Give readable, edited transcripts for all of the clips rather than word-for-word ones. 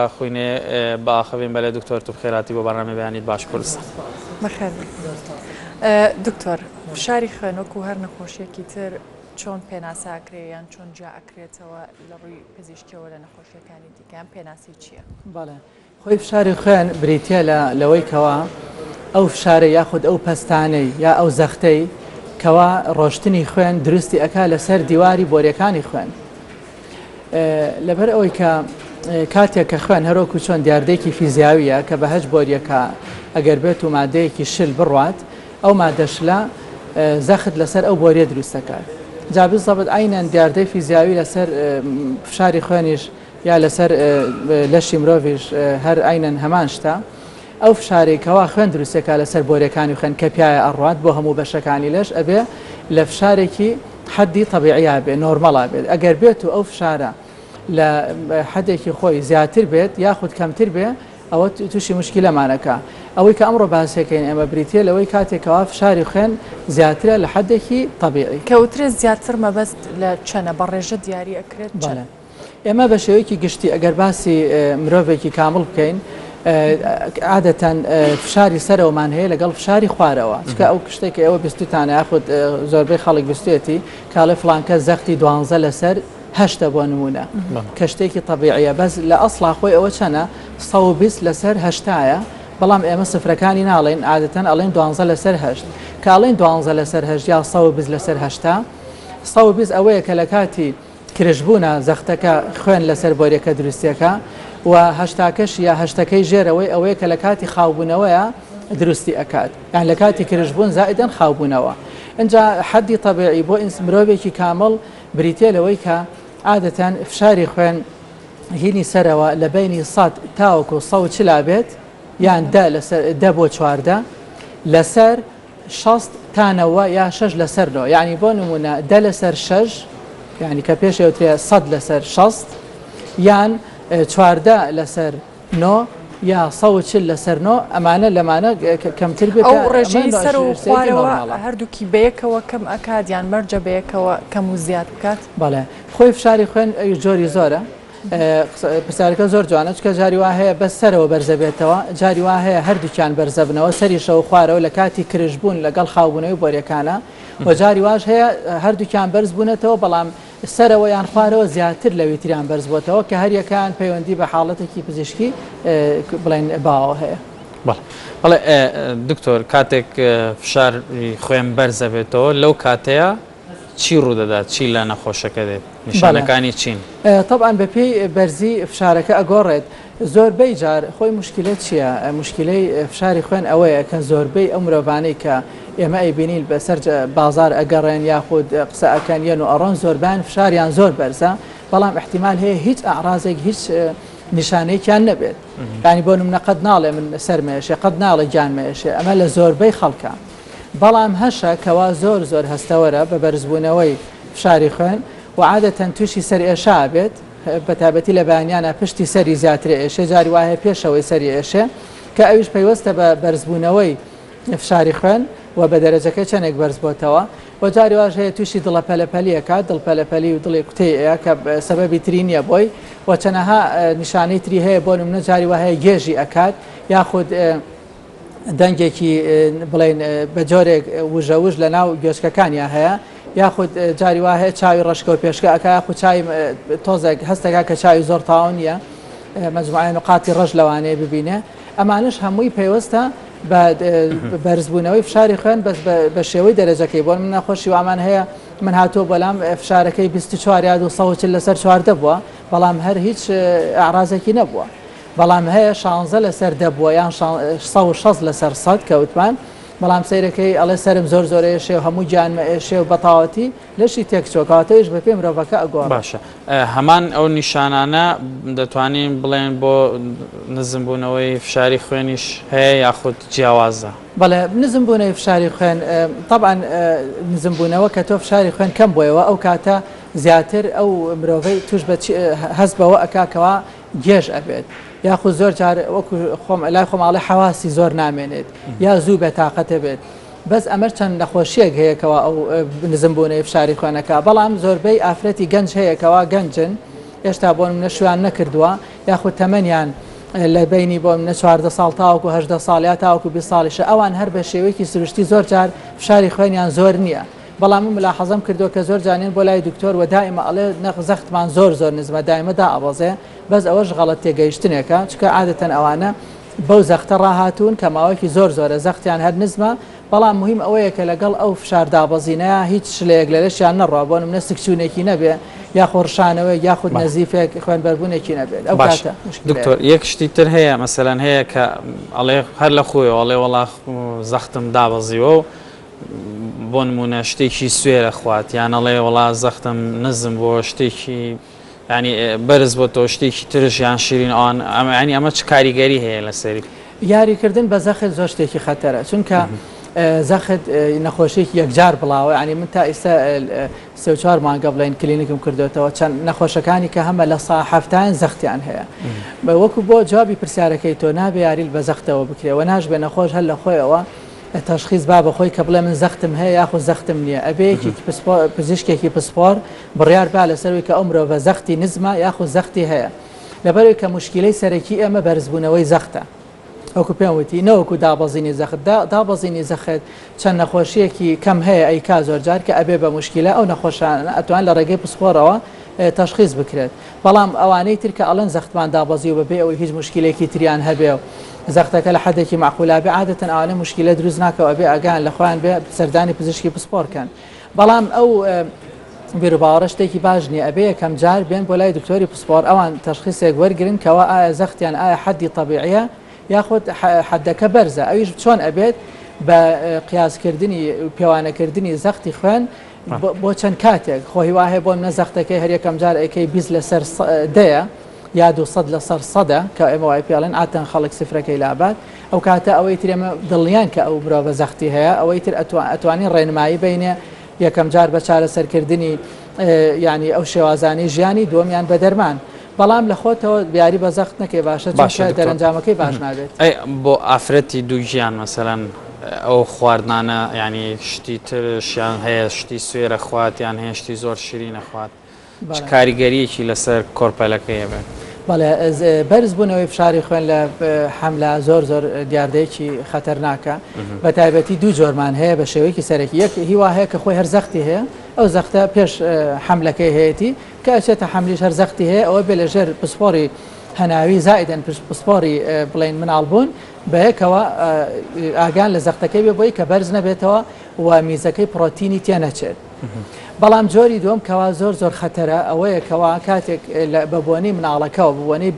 خويني باخذين بلا دكتور تبخيراتي ببرنامج بياني باش كورس بخير دكتور فشاری خوێنوەک و هەر نەخۆشیەکی تر چۆن پێناساکرێ یان چۆن جا ئەکرێتەوە لە ڕووی پزیشکیەوە لە نەخۆشیەکانی دیکەیان پێناسی چییە؟ بەڵێ خۆی فشاری خوێن بریتە لەوەی کەوا ئەو فشارە یاخود ئەو پەستانەی یا ئەو زەختەی کەوا ڕۆشتنی خوێن دروستی ئەکا لەسەر دیواری بۆریەکانی خوێن لەبەر ئەوەی کە کاتێک کە خوێن هەرۆکو چۆن دیاردەیەکی فیزیاویە کە بە هەج بۆریەکە ئەگەر بێت و مادەیەکی شل بڕوات ئەو مادەشلە زەخت لەسەر ئەو بۆریە دروستەکات جا بالضبط عینەن دیاردەی فیزیاوی لەسەر فشاری خوێنیش یا لەسەر لەشی مرۆڤیش هەر عینەن هەمان شتە ئەو فشارێکەوە خوێن دروستەکە لەسەر بۆریەکانی خوێن کە پیایە ئەڕوات بۆ هەموو بەشەکانی لەش ئەبێ لە فشارێکی حەدی طبیعیە بێ نۆرمەڵا بێت ئەگەر بێت و ئەو فشارە لە حەدێکی خۆی زیاتر بێت یاخود کەمتر بێ ئەوە تووشی مشکلەمانەکە ئەوەی کە ئەمڕۆ باسەکەین ئێمە بریتە لەوەی کاتێکەوە فشاری خوێن زیاترە لە حەدێکی طبیعی کەوترێت زیاتر مەبەست لە چەنە بە ڕێژە دیاری ئەکرێت بەڵێ ئێمە بە شێوەیەکی گشتی ئەگەر باسی مرۆڤێکی کامل بکەین عادەتەن فشاری سەرەوەمان هەیە لەگەڵ فشاری خوارەوە چکە ئەو کشتێک ئێوە بیستتانە یاخود زۆربەی خەڵک بیستێتی کاڵێ فڵانکە زەختی 12 لەسەر هەشتە بۆ نمونە کە شتێکی طبیعیە بەس لە ئەسڵا خۆی ئەوە چەنە 120 لەسەر هەشتایە بەڵام ئێمە سفرەکانی ناڵێن عادەتەن ئەڵێن 12 لەسەر هەشت کاڵێن 12 لەسەر هەشت یا 120 لەسەر هەشتا 120 ئەوەیە کە لە کاتی کرشبوونە زەختەکە خوێن لەسەر بۆریەکە دروستیەکە و هەشتاکەش یا هەشتەکەی ژێرەوەی ئەوەیە کە لە کاتی خاوبوونەوەیە دروستی ئەکات یان لە کاتی کرشبوون زائدەن خاوبوونەوە اینجا حەدی طبیعی بۆ مرۆڤێکی کامل بریتە لەوەی کە عادەتەن فشاری خوێن هینی سەرەوە لە بینی 100 تاوەکو 140 بێت یان دە بۆ 14 لەسەر 60 تانەوە یا 6 لەسەر 9 یعنی بۆ نمونە دە لەسەر 6 یعنی کە پێشەوترێ 100 لەسەر 60 یان 14 لەسەر 9 یا 140 لەسەر 9 ئەمانە لەمانە کەمتر بێت ئەو ڕێژەی سەر و خوارەوە هەردووکی بەیەکەوە کەم ئەکات یان مەرجە بەیەکەوە کەم و زیاد بکات بەڵێ خۆی فشاری خوێن جۆری زۆرە پرسیارەکە زۆر جوانە چکە جاری وا هەیە بەس سەرەوە بەرزە بێتەوە جاری وا هەیە هەردووکیان بەرزە بنەوە سەریشەوە خوارەوە لە کاتی کرشبوون لەگەڵ خاوبوونەوەی بۆریەکانە و جاری واش هەیە هەردووکیان بەرز بوونەتەوە بەڵام سەرەوە یان خوارەوە زیاتر لە ویتریان بەرز بۆتەوە کە هەریەکان پەیوەندی بە حاڵەتێکی پزیشکی بڵێن باوە هەیە بەڵێ دکتۆر کاتێک فشار خوێن بەرزە بێتەوە لەو کاتەیە چی ڕوودەدات چی لە نەخۆشەکە دێت نیشانەکانی چین طبعاً بە پێی بەرزی فشارەکە ئەگۆڕێت زۆربەی جار خۆی مشکلت چییە مشکلەی فشاری خوێن ئەوەیە کە زۆربەی ئەو مرۆڤانەی کە ئێمە ئەیبینین بەسەر بازار ئەگەڕێن یاخود قسە ئەکەن یەن و ئەڕۆن زۆربان فشاریان زۆر بەرزە بەڵام احتیمال هەیە هیچ ئاعرازێک هیچ نیشانەیەکیان نەبێت ینی بۆ نمونە قەت ناڵێ من سەرمێشێ قەت ناڵێ گیانمێشێ ئەمە لە زۆربەی خەڵکە بەڵام هەشە کەوا زۆر هەستەوەرە بە بەرزبوونەوەی فشاری خوێن و عادەتەن تووشی سەر ئێشا بێت بە تایبەتی لە بەیانیانە پشتی سەری زیاترە ئێشێ جاری وایە پێشەوەی سەری ئێشێ کە ئەویش پەیوەستە بە بەرزبوونەوەی فشاری خوێن و بە دەرەجەکەی چەندێک بەرز بۆتەوە و جاری واش هەیە تووشی دڵە پەلەپەلیەکات دڵپەلەپەلی و دڵی کوتەیە کە سەبەبی تری نییە بۆی و چەنەها نیشانەی تری هەیە بۆ نمونە جاری وا هەیە گێژی ئەکات یاخود دەنگێکی بڵێن بە جۆرێک وژەوژ لە ناو گوێچکەکانیان هەیە یاخود جاری وا هەیە چاوی ڕشکە و پێشکە ئەکا یاخود چای تۆزێک هەستەکە کە چاوی زۆر تاون نیە مەجموعەی نقاتی ڕەش لەوانەیە ببینێ ئەمانش هەمووی پێوەستە بە بەرزبوونەوەی فشاری خوێن بەس بە شێوەی دەرەجەکەی بۆ من نەخۆشی وامان هەیە من هاتووە بەلام فشارەکەی 24 یا 140 لەسەر 14 بووە بەڵام هەر هیچ ئاعرازێکی نەبووە بەڵام هەیە 16 لەسەر دەبووە یان 160 لەسەر 100 کەوتمان بەڵام سەیرەکەی ئەڵێ سرم زۆر ئێشێ و هەموو گیانمە ئێشێ و بەتاوەتی لەشی تێکچۆکاتەوەیش بە پێم مرۆڤەکە ئەگۆڕ باشە هەمان ئەو نیشانانە دەتوانین بڵێن بۆ نزمبوونەوەی فشاری خوێنیش هەیە یاخود جیاوازە بەڵێ نزمبوونەوەی فشاری خوێن طبعاً نزمبوونەوە کە تۆ فشاری خوێن کەم بۆیەوە ئەو کاتە زیاتر ئەو مرۆڤەی توش هەست بەوە ئەکاکەوە گێژ ئەبێت یاخود زۆر جار وەکو لای خۆماڵی حواسی زۆر نامێنێت یا زوو بێتاقەتە بێت بەس ئەمە چەند نەخۆشیەک هەیەکەوە ئەو نزمبوونەی فشاری خوێنەکە بەڵام زۆربەی ئافرەتی گەنج هەیەکەوە گەنجن هێشتا بۆ منە شویان نەکردووە یاخود تەمەنیان لە بینی بۆ منە 14 ساڵ تاوەکو 18 ساڵ یا تاوەکو 20 ساڵیشە ئەوان هەر بە شێوەیەکی سروشتی زۆر جار فشاری خوێنیان زۆر نییە بەڵام من ملاحەزەم کردو کە زۆر جانێن بۆ لای دکتۆر و دائما ئەڵێ نەخ زەختمان زۆر نزمە دائما دا ئەبەزێ بەس ئەوەش غەڵەت تێگەیشتنێکە چکە عادەتەن ئەوانە بەو زەختە ڕاهاتوون کە ماوەیەکی زۆرە زەختیان هەر نزمە بەڵام مهم ئەوەیە کە لەگەڵ ئەو فشار دابەزینەیە هیچ شلەیەک لەشیان نەڕوا بۆ منە سکچوونێکی نەبێ یا خۆڕشانەوەی یاخود نەزیفێک خوێنبەربوونێکی نەبێت ئەو باش دکتۆر یەک شتی تر هەیە مەسەلەن هەیە کە ئەڵێ هەر لە خۆیەوە ئەڵێ وەڵا زەختم دابەزیوە و بۆ نمونە شتێکی سوێرە خوات یان ئەڵێ وەڵا زەختم نزم بۆ شتێکی ینی بەرز بۆ تۆ شتێکی ترش یان شیرین ئەوان ینی ئەمە چ کاریگەری هەیە لەسەری یاریکردن بە زەخت زۆر شتێکی خەتەرە چونکە زەخت نەخۆشیێکی یەکجار بڵاوە ینی من تا ئێستا 3-4 مانگە بڵێن کلینیکم کردوێتەوە چەند نەخۆشەکانی کە هەمە لە هەفتایان زەختیان هەیە وەکو بۆ جوابی پرسیارەکەی تۆ نابێ یاریل بە زەختەوە بکرێەوە ناشبێ نەخۆش هەر لە خۆیەوە تەشخیص با بەخۆی کە بڵێ من زەختم هەیە یاخود زەختم نییە ئەبەیەکی پزیشکێکی پسپۆر بڕیار با لەسەروی کە ئەو مرۆڤە زەختی نزمە یاخود زەختی هەیە لەبەرەوەی کە مشکلەی سەرەکی ئێمە بەرزبوونەوەی زەختە ئەوکو پێم وتی نەوەکو دابەزینی زەخت دابەزینی زەخت چەند نەخۆشیەکی کەم هەیە ئەیکا زۆر جار کە ئەبێ بە مشکلە ئەو نەخۆشانە ئەتوان لە ڕێگەی پسپۆرەوە تەشخیص بکرێت بەڵام ئەوانەی تر کە ئەڵەن زەختمان دابەزی و بەبێ ئەوەی هیچ مشکلێکی تریان هەبێ و زەختەکە لە حدێکی معقولابێ عادەتەن ئەوانە مشکلە دروست ناکەوە بێ ئەگان لە خۆیان بێ سەردانی پزیشکی پسپۆرکەن بەڵام ئەو بیرروباوەڕە شتێکی باش نییە ئەبێ یەکەم جار بێن بۆ لای دکتۆری پسپۆر ئەوان تەشخیصێک وەرگرن کەەوە ئایا زەختیان ئایا حەدی طبیعیە یاخود حدەکە بەرزە ئەویش چۆن ئەبێت بە قیاسکردنی پێوانەکردنی زەختی خوێن بۆ چەند کاتێک خۆی وایە بۆ منە زەختەکەی هەر یەکەم جار ئەەکەی 20 لەسەر دەیە یا 200 لەسەر سەدە کە ئێمە وای پێڵێن ئاتەن خەڵک سفرەکەی لابات ئەو کاتە ئەوەی ترێمە دڵنیان کە ئەو مرۆڤە زەختی هەیە ئەوەی تر ئەتوانین ڕێنمایی بینێ یەکەم جار بە چارەسەرکردنی ینی ئەو شێوازانی ژیانی دووەمیان بە دەرمان بەڵام لە خۆتەوە بیاری بە زەخت نەکەی باشە دەرەنجامەکەی باش نابێت بۆ ئافرەتی دوو ژیان مەسەلەن ئەو خواردانە ینی شتی ترشیان هەیە شتی سوێرە خوات یان هەیە شتی زۆر شیرینە خوات کاریگەریەکی لەسەر کۆرپەلەکەی بێت بەڵێ بەرز بوونەوەی فشاری خوێن لە حملە زۆر دیاردەیەکی خەتەرناکە بە تایبەتی دوو جۆرمان هەیە بە شێوەیەکی سەرەکی یەک هیوا هەیە کە خۆی هەر زەختی هەیە ئەو زەختە پێش حملەکەی هەیەی کە ئەچێتە حملیش هەر زەختی هەیە ئەوە بێ لەژێر پسپۆری هەناوی زائدەن پسپۆری بڵین مناڵبوون بەیەکەوە ئاگان لە زەختەکەی بێ بۆی کە بەرز نەبێتەوە و میزەکەی پرۆتینی تێنەچێت بەڵام جۆری دوم کەوا زۆر خەتەرە ئەوەیە کەوا کاتێک بە بۆنی مناڵەکە و بۆنی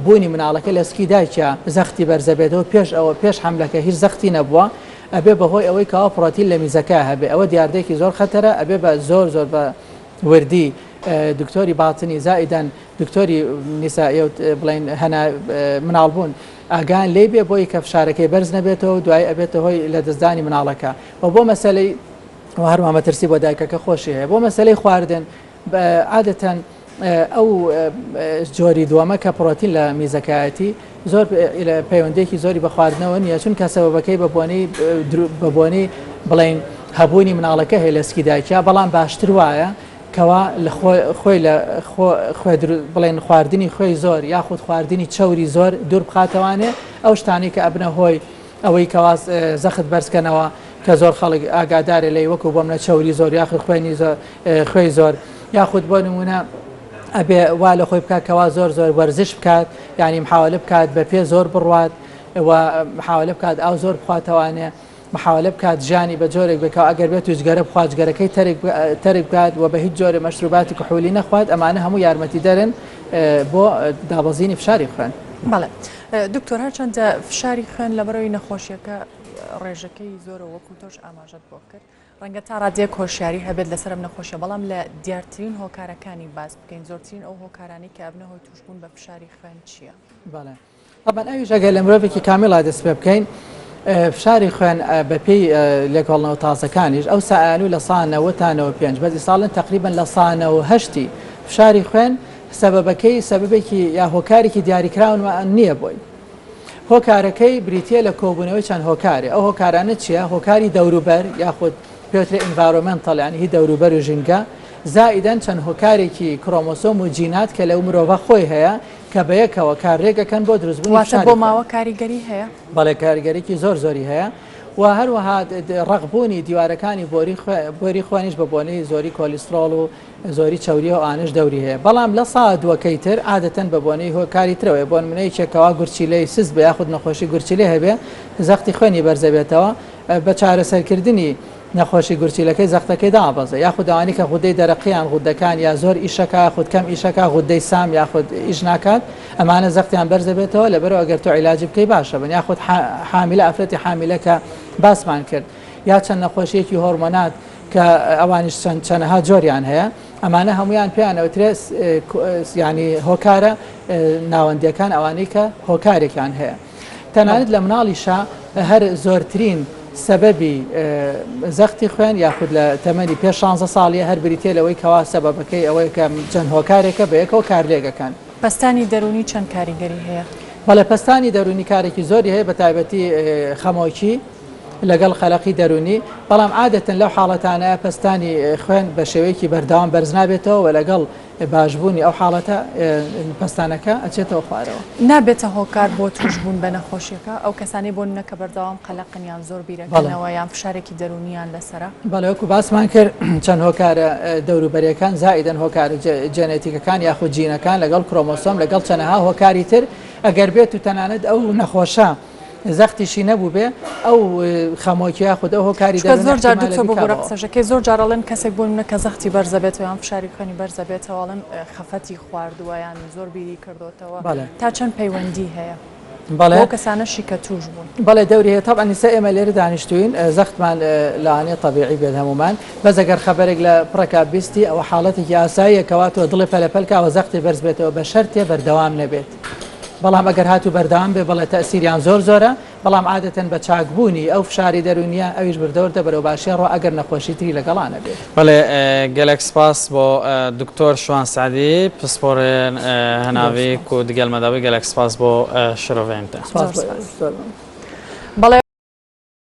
بوونی مناڵەکە لە سکی دایکە زەختی بەرزەبێتەوە پێش حملەکە هیچ زەختی نەبووە ئەبێ بەهۆی ئەوەی کەوا پرۆتین لە میزەکە هەبێ ئەوە دیاردەیەکی زۆر خەتەرە ئەبێ بە زۆر بە وردی دکتۆری باتنی زائدەن دکتۆری نیسایی بڵین هەنا مناڵبوون ئاگان لێ بێ بۆی کە فشارەکەی بەرز نەبێتەوە دوای ئەبێتە هۆی لە دەستدانی مناڵەکە و بۆ مەسەلەی هەروە مەترسی بۆ دایکەکە خۆشی هەیە بۆ مەسەلەی خواردن عادەتەن ئەو جۆری دووەمە کە پرۆتین لە میزەکایەتی زۆر پەیوەندێکی زۆری بە خواردنەوە نییە چونکە سەبەبەکەی بە بۆنی بڵین هەبوونی مناڵەکە هەیە لە سکی دایکە بەڵام باشتر وایە کەوا لە خۆی لە بڵێن خواردنی خۆی زۆر یاخود خواردنی چەوری زۆر دوور بخاتەوانێ ئەو شتانی کە ئەبنە هۆی ئەوەی کەواز زەخت بەرزکەنەوە کە زۆر خەڵک ئاگادارێ لەی وەکو بۆ منە چەوری زۆر یاخود خوێی زۆر یاخود بۆ نمونە ئەبێ وا لە خۆی بکات کەوا زۆر وەرزش بکات ینی محاولە بکات بە پێ زۆر بڕوات و محاولە بکات ئەو زۆر بخواتەوانێ محاولە بکات ژیانی بە جۆرێک بکەوە ئەگەر بێت توجگەرە بخواتگەرەکەی تەرک بکات و بە هیچ جۆرە مەشروباتی کحولی نەخوات ئەمانە هەموو یارمەتی دەرن بۆ دابەزینی فشاری خوێن. بەڵێ دکتۆر هەرچەندە فشاری خوێن لەبەرەوەی نەخۆشیەکە ڕێژەکەی زۆرە وەکو تۆش ئاماژەت بۆ کرد ڕەنگە تا ڕادێک هۆشیاری هەبێت لەسەرم نەخۆشیە بەڵام لە دیارترین هۆکارەکانی باس بکەین زۆرترین ئەو هۆکارانی کە ئەبنە هۆی توشبوون بە فشاری خوێن چییە؟ بەڵێ طبعاً ئەویش ئەگەر لە مرۆڤێکی کامڵا دەست پێ بکەین فشاری خوێن بەپێی لێکۆڵنەوە تازەکانیش ئەو سائالو لە 195 بەزی ساڵن تقریبا لە 180 فشاری خوێن سەبەبەکەی یا هۆکارێکی دیاریکراون نییە بۆی هۆکارەکەی بریتە لە کۆبوونەوەی چەند هۆکارێ ئەو هۆکارانە چییە؟ هۆکاری دەوروبەر یاخود پێوترێ ئینڤایرۆمنتەڵ یعنی هی دەوروبەر و ژینگە زائدەن چەند هۆکارێکی کرۆمۆسۆم و جینات کە لەو مرۆڤە خۆی هەیە کە بەیەکەوە کارڕێگەکەن بۆ دروستبوونی واتە بۆ ماوە کاریگەری هەیە بەڵێ کاریگەریکی زۆری هەیە و هەروەها ڕقبوونی دیوارەکانی بۆری خوێنیش بە بۆنەی زۆری کۆلیسترۆڵ و زۆری چاوری و ئانش دەوری هەیە بەڵام لە ساعدوەکەی تر عادەتەن بە بۆنەی هۆکاری ترەوەی بۆ نمونەیەکێکەوە گورچیلەی سست بە یاخود نەخۆشی گورچیلێ هەبێ زەختی خوێنی بەرزەبێتەوە بە چارەسەرکردنی نەخۆشی گورچیلەکەی زەختەکەی دابەزە یاخود ئەوانی کە غودەی دەرەقییان غودەکان یا زۆر ئیشەکە خود کەم ئیشەکە غودەی سام یاخود ئیش ناکات ئەمانە زەختیان بەرزەبێتەوە لەبەرەوە ئەگەر تۆ عیلاج بکەی باشە بن یاخود حاملە ئافرەتی حاملەکە باسمان کرد یا چەند نەخۆشیەکی هۆرمۆنات کە ئەوانش چەندەها جۆریان هەیە ئەمانە هەمویان پێیانەوترێ ینی هۆکارە ناوەندیەکان ئەوانەی کە هۆکارێکیان هەیە تەنانەت لە مناڵیشە هەر زۆرترین سەبەبی زەختی خوێن یاخود لە تەمەنی پێ 16 ساڵیە هەر بریتێ لەوەی کەوا سەبەبەکەی ئەوەی کە چەند هۆکارێکە بەیەکەوە کارلێگەکان پەستانی دەرونی چەند کاریگەری هەیە بەڵێ پەستانی دەرونی کارێکی زۆری هەیە بە تایبەتی خەمۆکی لەگەڵ خەلقی دەرونی بەڵام عادەتەن لەو حاڵەتانە پەستانی خوێن بە شێوەیەکی بەردەوام بەرز نابێتەوە و لەگەڵ باشبوونی ئەو حاڵەتە پەستانەکە ئەچێتەوە خوارەوە نابێتە هۆکار بۆ توشبوون بە نەخۆشیەکە ئەو کەسانی بۆ نەکە بەردەوام قەلەقنیان زۆر بیرەکەنەوە یان فشارێکی دەرونیان لەسرە بەڵێوەکو باسمان کرد چەند هۆکارە دەوروبەریەکان زائیدەن هۆکار جێنێتیکەکان یاخود جینەکان لەگەڵ کرۆمۆسۆم لەگەڵ چەندەها هۆکاری تر ئەگەر بێت و تەنانەت ئەو نەخۆشە زەختیشی نەبوو بێ ئەو خەمۆکییا خود ئەو هۆکاری زۆر جار دوتە بۆ گۆرە قسەژەکەی زۆر جارەڵێن کەسێک بۆ منە کە زەختی بەرزەبێتەوە یان فشاری خوێنی بەرزەبێتەوەڵێن خەفەتی خواردووە یان زۆر بیری کردوتەوە تا چەند پەیوەندی هەیە بۆ کەسانەشی کە توش بوون بەڵێ دەوری هەیە تەبعا ئێستا ئێمە لێرە دانیشتوین زەختمان لەوانەیە طبیعی بێت هەمومان بەس ئەگەر خەبەرێک لە پڕەکە بیستی ئەوە حاڵەتێکی ئاساییە کەواتەوە دڵی پەلەپەلکەوە زەختی بەرز بێتەوە بە شەرتێ بەردەوام نەبێت بەڵام ئەگەر هاتوو بەردەوام بێ بەڵێ تەسیریان زۆرە بەڵام عادەتەن بە چاکبوونی ئەو فشاری دەرونیە ئەویش بردەوردە بەرەو باشی ڕۆ ئەگەر نەخۆشی تری لەگەڵانە بێت بەڵێ gelek spas بۆ دکتۆر شوان سعدی پسپۆرێن هەناوی و دیگەل مەداوی gelek spas بۆ شرۆڤێنتە بەڵێ